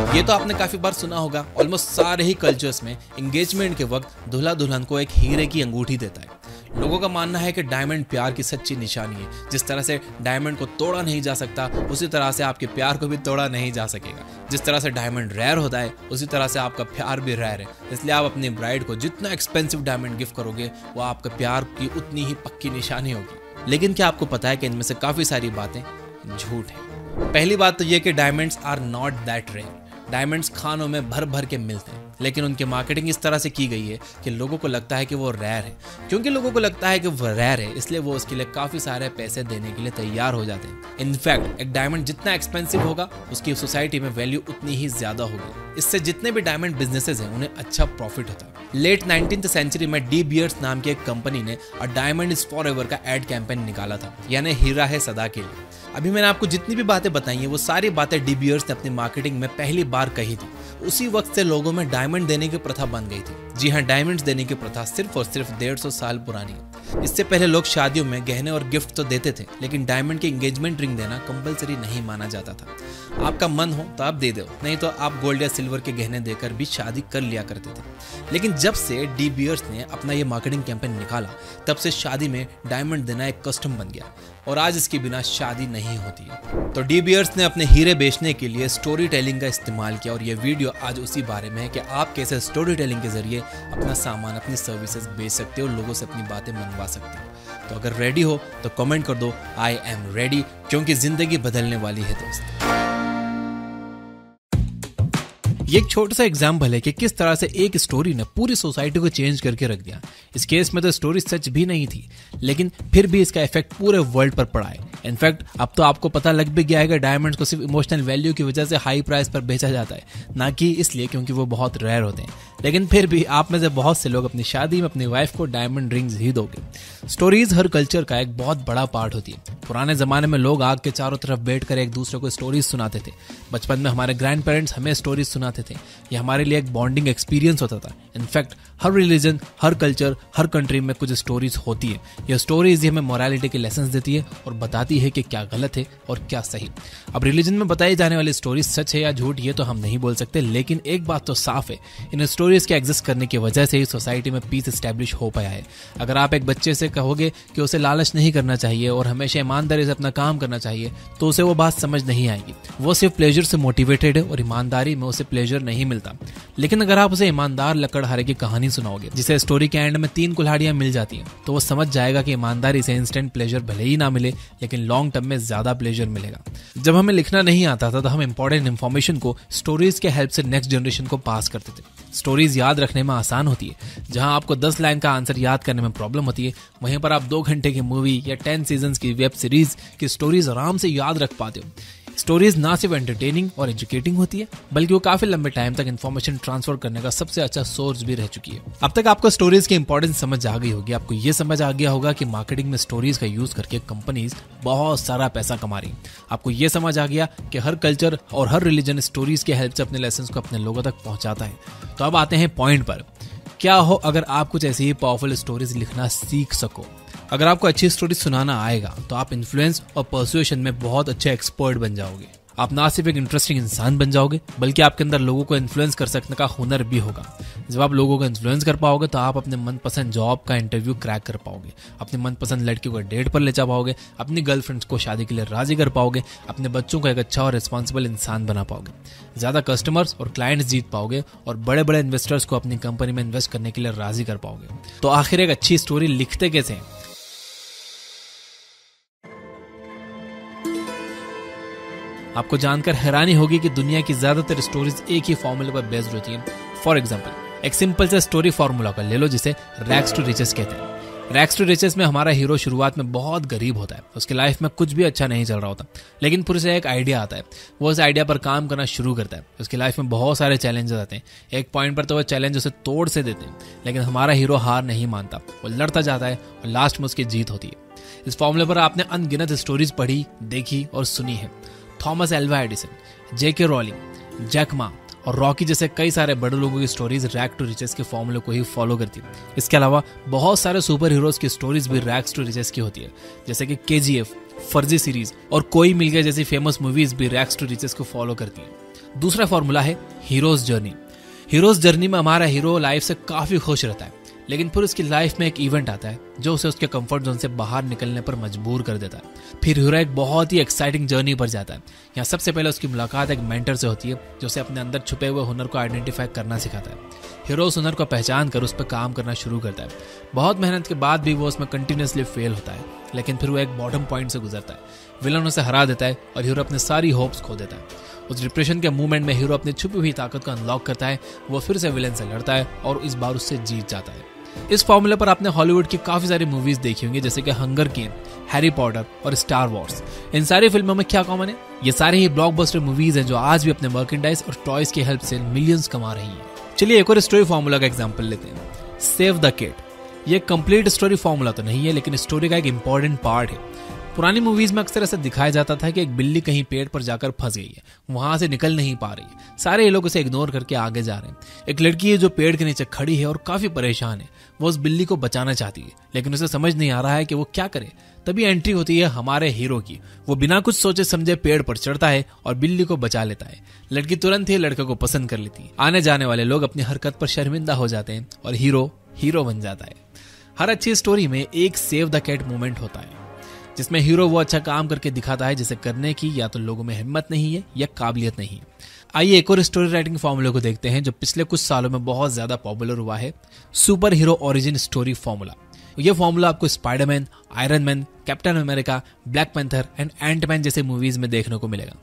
ये तो आपने काफी बार सुना होगा, ऑलमोस्ट सारे ही कल्चर्स में एंगेजमेंट के वक्त दूल्हा दुल्हन को एक हीरे की अंगूठी देता है। लोगों का मानना है कि डायमंड प्यार की सच्ची निशानी है। जिस तरह से डायमंड को तोड़ा नहीं जा सकता, उसी तरह से आपके प्यार को भी तोड़ा नहीं जा सकेगा। जिस तरह से डायमंड रेयर होता है, उसी तरह से आपका प्यार भी रेयर है। इसलिए आप अपनी ब्राइड को जितना एक्सपेंसिव डायमंड गिफ्ट करोगे, वो आपका प्यार की उतनी ही पक्की निशानी होगी। लेकिन क्या आपको पता है कि इनमें से काफी सारी बातें झूठ है। पहली बात तो ये कि diamonds are not that rare. Diamonds खानों में भर भर के मिलते हैं, लेकिन उनकी मार्केटिंग इस तरह से की गई है कि लोगों को लगता है कि वो रेयर है। क्योंकि लोगों को लगता है कि वो रेयर है, इसलिए वो उसके लिए काफी सारे पैसे देने के लिए तैयार हो जाते हैं। इनफैक्ट एक डायमंड जितना एक्सपेंसिव होगा, उसकी सोसाइटी में वैल्यू उतनी ही ज्यादा होगी। इससे जितने भी डायमंड बिजनेसेस हैं, उन्हें अच्छा प्रॉफिट होता है। लेट 19th सेंचुरी में डी बियर्स नाम की एक कंपनी ने a diamond is for ever का एड कैंपेन निकाला था, यानी हीरा है सदा के लिए। अभी मैंने आपको जितनी भी बातें बताई हैं, वो सारी बातें डी बियर्स ने अपनी मार्केटिंग में पहली बार कही थी। उसी वक्त से लोगों में डायमंड देने की प्रथा बन गई थी। जी हाँ, डायमंड्स देने की प्रथा सिर्फ और सिर्फ 150 साल पुरानी है। इससे पहले लोग शादियों में गहने और गिफ्ट तो देते थे, लेकिन डायमंड की एंगेजमेंट रिंग देना कंपलसरी नहीं माना जाता था। आपका मन हो तो आप दे दो, नहीं तो आप गोल्ड या सिल्वर के गहने देकर भी शादी कर लिया करते थे। लेकिन जब से डी बियर्स ने अपना ये मार्केटिंग कैंपेन निकाला, तब से शादी में डायमंड देना एक कस्टम बन गया और आज इसके बिना शादी नहीं होती है। तो डी बियर्स ने अपने हीरे बेचने के लिए स्टोरी टेलिंग का इस्तेमाल किया और ये वीडियो आज उसी बारे में है कि आप कैसे स्टोरी टेलिंग के जरिए अपना सामान, अपनी सर्विसेज बेच सकते हो, लोगों से अपनी बातें मनवा सकते हो। तो अगर रेडी हो तो कमेंट कर दो आई एम रेडी, क्योंकि जिंदगी बदलने वाली है दोस्त। ये एक छोटा सा एग्जाम्पल है कि किस तरह से एक स्टोरी ने पूरी सोसाइटी को चेंज करके रख दिया। इस केस में तो स्टोरी सच भी नहीं थी, लेकिन फिर भी इसका इफेक्ट पूरे वर्ल्ड पर पड़ा है। इनफैक्ट अब तो आपको पता लग भी गया है कि डायमंड्स को सिर्फ इमोशनल वैल्यू की वजह से हाई प्राइस पर बेचा जाता है, ना कि इसलिए क्योंकि वो बहुत रेयर होते हैं। लेकिन फिर भी आप में से बहुत से लोग अपनी शादी में अपनी वाइफ को डायमंड रिंग्स ही दोगे। स्टोरीज हर कल्चर का एक बहुत बड़ा पार्ट होती है। पुराने जमाने में लोग आग के चारों तरफ बैठकर एक दूसरे को स्टोरीज सुनाते थे। बचपन में हमारे ग्रैंड पेरेंट्स हमें स्टोरीज सुनाते थे। ये हमारे लिए एक बॉन्डिंग एक्सपीरियंस होता था। इनफैक्ट हर रिलीजन, हर कल्चर, हर कंट्री में कुछ स्टोरीज होती है। ये स्टोरीज हमें मोरालिटी के लेसन्स देती है और बताती है कि क्या गलत है और क्या सही। अब रिलीजन में बताई जाने वाली स्टोरीज सच है या झूठ, ये तो हम नहीं बोल सकते, लेकिन एक बात तो साफ है, इन स्टोरीज के एग्जिस्ट करने की वजह से ही सोसाइटी में पीस एस्टेब्लिश हो पाया है। अगर आप एक बच्चे से कहोगे कि उसे लालच नहीं करना चाहिए और हमेशा ईमानदारी से अपना काम करना चाहिए, तो उसे वो बात समझ नहीं आएगी। वो सिर्फ प्लेजर से मोटिवेटेड है और ईमानदारी में उसे प्लेजर नहीं मिलता। लेकिन अगर आप उसे ईमानदार लकड़हारे की कहानी सुनाओगे, जिसे स्टोरी के एंड में 3 कुल्हाड़ियां मिल जाती हैं, तो वो समझ जाएगा कि ईमानदारी से इंस्टेंट प्लेजर भले ही ना मिले, लेकिन लॉन्ग टर्म में ज्यादा प्लेजर मिलेगा। जब हमें लिखना नहीं आता था, तो हम इंपॉर्टेंट इन्फॉर्मेशन को स्टोरीज के हेल्प से नेक्स्ट जनरेशन को पास करते थे। स्टोरीज याद रखने में आसान होती है। जहां आपको 10 लाइन का आंसर याद करने में प्रॉब्लम होती है, वहीं पर आप 2 घंटे की मूवी या 10 सीजन्स की वेब सीरीज की स्टोरीज आराम से याद रख पाते हो। स्टोरीज ना सिर्फ एंटरटेनिंग और एजुकेटिंग होती है, बल्कि वो काफी लंबे टाइम तक इन्फॉर्मेशन ट्रांसफर करने का सबसे अच्छा सोर्स भी रह चुकी है। अब तक आपको स्टोरीज की इंपॉर्टेंस समझ आ गई होगी। आपको ये समझ आ गया होगा कि मार्केटिंग में स्टोरीज का यूज करके कंपनीज बहुत सारा पैसा कमा रही। आपको ये समझ आ गया कि हर कल्चर और हर रिलीजन स्टोरीज की हेल्प से अपने लेसन्स को अपने लोगों तक पहुंचाता है। तो अब आते हैं पॉइंट पर। क्या हो अगर आप कुछ ऐसी ही पावरफुल स्टोरीज लिखना सीख सको? अगर आपको अच्छी स्टोरी सुनाना आएगा, तो आप इन्फ्लुएंस और पर्सुएशन में बहुत अच्छे एक्सपर्ट बन जाओगे। आप ना सिर्फ एक इंटरेस्टिंग इंसान बन जाओगे, बल्कि आपके अंदर लोगों को इन्फ्लुएंस कर सकने का हुनर भी होगा। जब आप लोगों को इन्फ्लुएंस कर पाओगे, तो आप अपने मनपसंद जॉब का इंटरव्यू क्रैक कर पाओगे, अपने मनपसंद लड़की को डेट पर ले जा पाओगे, अपनी गर्लफ्रेंड्स को शादी के लिए राजी कर पाओगे, अपने बच्चों को एक अच्छा और रिस्पॉन्सिबल इंसान बना पाओगे, ज्यादा कस्टमर्स और क्लाइंट्स जीत पाओगे और बड़े बड़े इन्वेस्टर्स को अपनी कंपनी में इन्वेस्ट करने के लिए राजी कर पाओगे। तो आखिर एक अच्छी स्टोरी लिखते कैसे हैं? आपको जानकर हैरानी होगी कि दुनिया की ज्यादातर स्टोरीज एक ही फॉर्मूले पर बेस्ड होती हैं। फॉर एग्जांपल, एक सिंपल सा स्टोरी फॉर्मूला का ले लो, जिसे रैग्स टू रिचेस कहते हैं। रैग्स टू रिचेस में हमारा हीरो शुरुआत में बहुत गरीब होता है। उसकी लाइफ में कुछ भी अच्छा नहीं चल रहा होता, लेकिन फिर उसे एक आइडिया आता है। वो उस आइडिया पर काम करना शुरू करता है। उसकी लाइफ में बहुत सारे चैलेंजेस आते हैं। एक पॉइंट पर तो वो चैलेंज उसे तोड़ से देते हैं, लेकिन हमारा हीरो हार नहीं मानता। वो लड़ता जाता है और लास्ट में उसकी जीत होती है। इस फॉर्मूले पर आपने अनगिनत स्टोरीज पढ़ी, देखी और सुनी है। थॉमस एल्वा एडिसन, जेके रोलिंग, जैक मा और रॉकी जैसे कई सारे बड़े लोगों की स्टोरीज रैग टू रिचेस के फॉर्मूले को ही फॉलो करती है। इसके अलावा बहुत सारे सुपर हीरोज की स्टोरीज भी रैग्स टू रिचेस की होती है, जैसे कि KGF, फर्जी सीरीज और कोई मिल गया जैसी फेमस मूवीज भी रैग्स टू रिचेस को फॉलो करती है। दूसरा फॉर्मूला है हीरोज जर्नी। हीरोज जर्नी में हमारा हीरो लाइफ से काफी खुश रहता है, लेकिन फिर उसकी लाइफ में एक इवेंट आता है जो उसे उसके कंफर्ट जोन से बाहर निकलने पर मजबूर कर देता है। फिर हीरो एक बहुत ही एक्साइटिंग जर्नी पर जाता है। यहाँ सबसे पहले उसकी मुलाकात एक मेंटर से होती है जो उसे अपने अंदर छुपे हुए हुनर को आइडेंटिफाई करना सिखाता है। हीरो उस हुनर को पहचान कर उस पर काम करना शुरू करता है। बहुत मेहनत के बाद भी वो उसमें कंटिन्यूसली फेल होता है, लेकिन फिर वो एक बॉटम पॉइंट से गुजरता है। विलन उसे हरा देता है और हीरो अपनी सारी होप्स खो देता है। उस डिप्रेशन के मूवमेंट में हीरो अपनी छुपी हुई ताकत को अनलॉक करता है। वो फिर से विलन से लड़ता है और इस बार उससे जीत जाता है। इस फॉर्मूले पर आपने हॉलीवुड की काफी सारी मूवीज देखी होंगी, जैसे कि हंगर गेम, हैरी पॉटर और स्टार वॉर्स। इन सारी फिल्मों में क्या कॉमन है? ये सारे ही ब्लॉकबस्टर मूवीज हैं जो आज भी अपने मर्केंडाइज और टॉयज की हेल्प से मिलियंस कमा रही हैं। चलिए एक और स्टोरी फॉर्मूला का एग्जांपल लेते हैं, सेव द किड। ये कंप्लीट स्टोरी फॉर्मूला तो नहीं है, लेकिन स्टोरी का एक इंपॉर्टेंट पार्ट है। पुरानी मूवीज में अक्सर ऐसा दिखाया जाता था कि एक बिल्ली कहीं पेड़ पर जाकर फंस गई है, वहां से निकल नहीं पा रही है, सारे ये लोग उसे इग्नोर करके आगे जा रहे हैं। एक लड़की है जो पेड़ के नीचे खड़ी है और काफी परेशान है। वो उस बिल्ली को बचाना चाहती है, लेकिन उसे समझ नहीं आ रहा है कि वो क्या करे। तभी एंट्री होती है हमारे हीरो की। वो बिना कुछ सोचे समझे पेड़ पर चढ़ता है और बिल्ली को बचा लेता है। लड़की तुरंत ही लड़के को पसंद कर लेती है। आने जाने वाले लोग अपनी हरकत पर शर्मिंदा हो जाते हैं और हीरो बन जाता है। हर अच्छी स्टोरी में एक सेव द कैट मोमेंट होता है, जिसमें हीरो वो अच्छा काम करके दिखाता है जिसे करने की या तो लोगों में हिम्मत नहीं है या काबिलियत नहीं है। आइए एक और स्टोरी राइटिंग फॉर्मूले को देखते हैं जो पिछले कुछ सालों में बहुत ज्यादा पॉपुलर हुआ है, super hero origin story formula. यह फॉर्मूला आपको Spiderman, Iron Man, Captain America, Black Panther and Antman जैसे मूवीज में देखने को मिलेगा।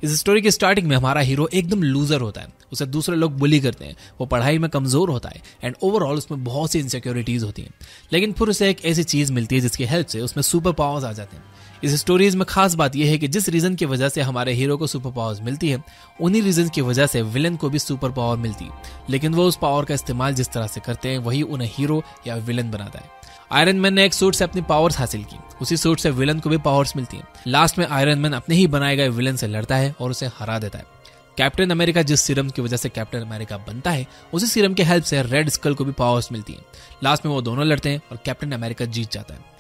इस स्टोरी की स्टार्टिंग में हमारा हीरो एकदम लूजर होता है। उसे दूसरे लोग बुली करते हैं, वो पढ़ाई में कमजोर होता है एंड ओवरऑल उसमें बहुत सी इनसिक्योरिटीज होती हैं। लेकिन फिर उसे एक ऐसी चीज मिलती है जिसकी हेल्प से उसमें सुपर पावर्स आ जाते हैं। इस स्टोरीज में खास बात यह है कि जिस रीजन की वजह से हमारे हीरो को सुपर पावर्स मिलती है, उन्हीं रीजन की वजह से विलन को भी सुपर पावर मिलती है। लेकिन वो उस पावर का इस्तेमाल जिस तरह से करते हैं वही उन्हें हीरो या विलन बनाता है। आयरन मैन ने एक सूट से अपनी पावर्स हासिल की, उसी सूट से विलन को भी पावर्स मिलती हैं। लास्ट में आयरन मैन अपने ही बनाए गए विलन से लड़ता है और उसे हरा देता है। कैप्टन अमेरिका जिस सीरम की वजह से कैप्टन अमेरिका बनता है, उसी सीरम के हेल्प से रेड स्कल को भी पावर्स मिलती हैं। लास्ट में वो दोनों लड़ते हैं और कैप्टन अमेरिका जीत जाता है।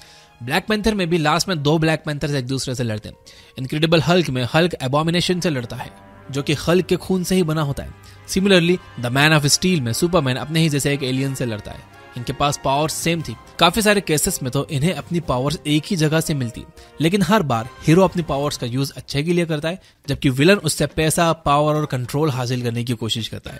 ब्लैक पैंथर में भी लास्ट में दो ब्लैक पैंथर्स एक दूसरे से लड़ते हैं। इनक्रेडिबल हल्क में हल्क एबॉमिनेशन से लड़ता है, जो कि हल्क के खून से ही बना होता है। Similarly the man of steel में सुपरमैन अपने ही जैसे एक एलियन से लड़ता है। इनके पास पावर्स सेम थी। काफी सारे केसेस में तो इन्हें अपनी पावर्स एक ही जगह से मिलती, लेकिन हर बार हीरो अपनी पावर्स का यूज अच्छे के लिए करता है, जबकि विलन उससे पैसा, पावर और कंट्रोल हासिल करने की कोशिश करता है।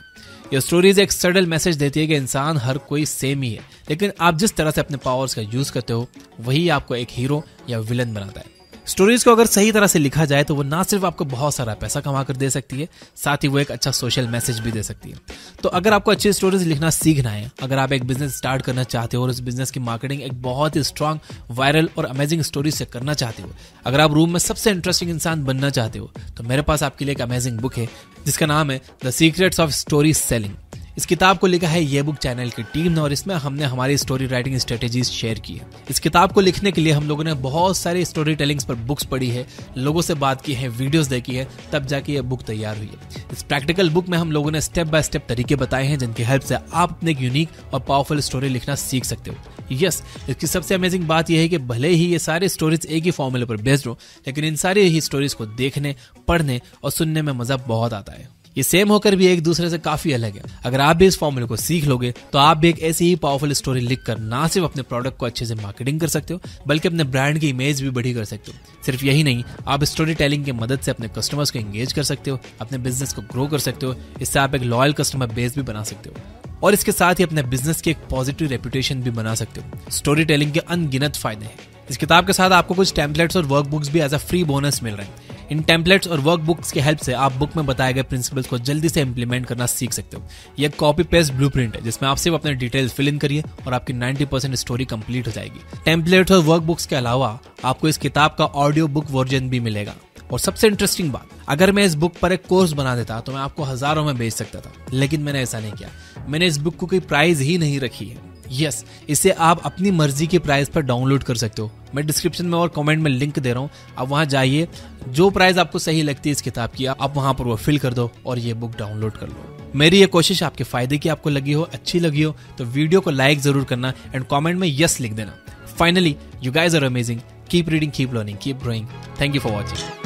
यह स्टोरीज एक सटल मैसेज देती है कि इंसान हर कोई सेम ही है, लेकिन आप जिस तरह से अपने पावर्स का यूज करते हो वही आपको एक हीरो या विलन बनाता है। स्टोरीज को अगर सही तरह से लिखा जाए तो वो ना सिर्फ आपको बहुत सारा पैसा कमा कर दे सकती है, साथ ही वो एक अच्छा सोशल मैसेज भी दे सकती है। तो अगर आपको अच्छी स्टोरीज लिखना सीखना है, अगर आप एक बिजनेस स्टार्ट करना चाहते हो और उस बिजनेस की मार्केटिंग एक बहुत ही स्ट्रांग, वायरल और अमेजिंग स्टोरी से करना चाहते हो, अगर आप रूम में सबसे इंटरेस्टिंग इंसान बनना चाहते हो, तो मेरे पास आपके लिए एक अमेजिंग बुक है जिसका नाम है the secrets of story selling. इस किताब को लिखा है ये बुक चैनल की टीम ने और इसमें हमने हमारी स्टोरी राइटिंग स्ट्रेटेजीज शेयर की है। इस किताब को लिखने के लिए हम लोगों ने बहुत सारी स्टोरी टेलिंग्स पर बुक्स पढ़ी है, लोगों से बात की है, वीडियोस देखी है, तब जाके ये बुक तैयार हुई है। इस प्रैक्टिकल बुक में हम लोगों ने स्टेप बाय स्टेप तरीके बताए हैं जिनकी हेल्प से आप अपने एक यूनिक और पावरफुल स्टोरी लिखना सीख सकते हो। यस, इसकी सबसे अमेजिंग बात यह है कि भले ही ये सारे स्टोरीज एक ही फॉर्मूले पर बेस्ड हो, लेकिन इन सारी ही स्टोरीज को देखने, पढ़ने और सुनने में मजा बहुत आता है। ये सेम होकर भी एक दूसरे से काफी अलग है। अगर आप भी इस फॉर्मूले को सीख लोगे तो आप भी एक ऐसी ही पावरफुल स्टोरी लिखकर ना सिर्फ अपने प्रोडक्ट को अच्छे से मार्केटिंग कर सकते हो, बल्कि अपने ब्रांड की इमेज भी बढ़ी कर सकते हो। सिर्फ यही नहीं, आप स्टोरी टेलिंग की मदद से अपने कस्टमर्स को एंगेज कर सकते हो, अपने बिजनेस को ग्रो कर सकते हो। इससे आप एक लॉयल कस्टमर बेस भी बना सकते हो और इसके साथ ही अपने बिजनेस की एक पॉजिटिव रेपुटेशन भी बना सकते हो। स्टोरी टेलिंग के अनगिनत फायदे हैं। इस किताब के साथ आपको कुछ टेम्पलेट्स और वर्कबुक्स भी एज अ फ्री बोनस मिल रहे हैं। इन टेम्पलेट्स और वर्कबुक्स की हेल्प से आप बुक में बताए गए प्रिंसिपल्स को जल्दी से इंप्लीमेंट करना सीख सकते हो। यह कॉपी पेस्ट ब्लूप्रिंट है जिसमें आप सिर्फ अपने डिटेल्स फिल इन करिए और आपकी 90% स्टोरी कंप्लीट हो जाएगी। टेम्पलेट्स और वर्कबुक्स के अलावा आपको इस किताब का ऑडियो बुक वर्जन भी मिलेगा। और सबसे इंटरेस्टिंग बात, अगर मैं इस बुक पर एक कोर्स बना देता तो मैं आपको हजारों में बेच सकता था, लेकिन मैंने ऐसा नहीं किया। मैंने इस बुक को कोई प्राइस ही नहीं रखी है। यस, इसे आप अपनी मर्जी के प्राइस पर डाउनलोड कर सकते हो। मैं डिस्क्रिप्शन में और कमेंट में लिंक दे रहा हूँ, आप वहां जाइए, जो प्राइस आपको सही लगती है इस किताब की आप वहां पर वो फिल कर दो और ये बुक डाउनलोड कर लो। मेरी ये कोशिश आपके फायदे की आपको लगी हो, अच्छी लगी हो तो वीडियो को लाइक जरूर करना एंड कॉमेंट में यस लिख देना। Finally, you guys are amazing. Keep reading, keep learning, keep growing. Thank you for watching.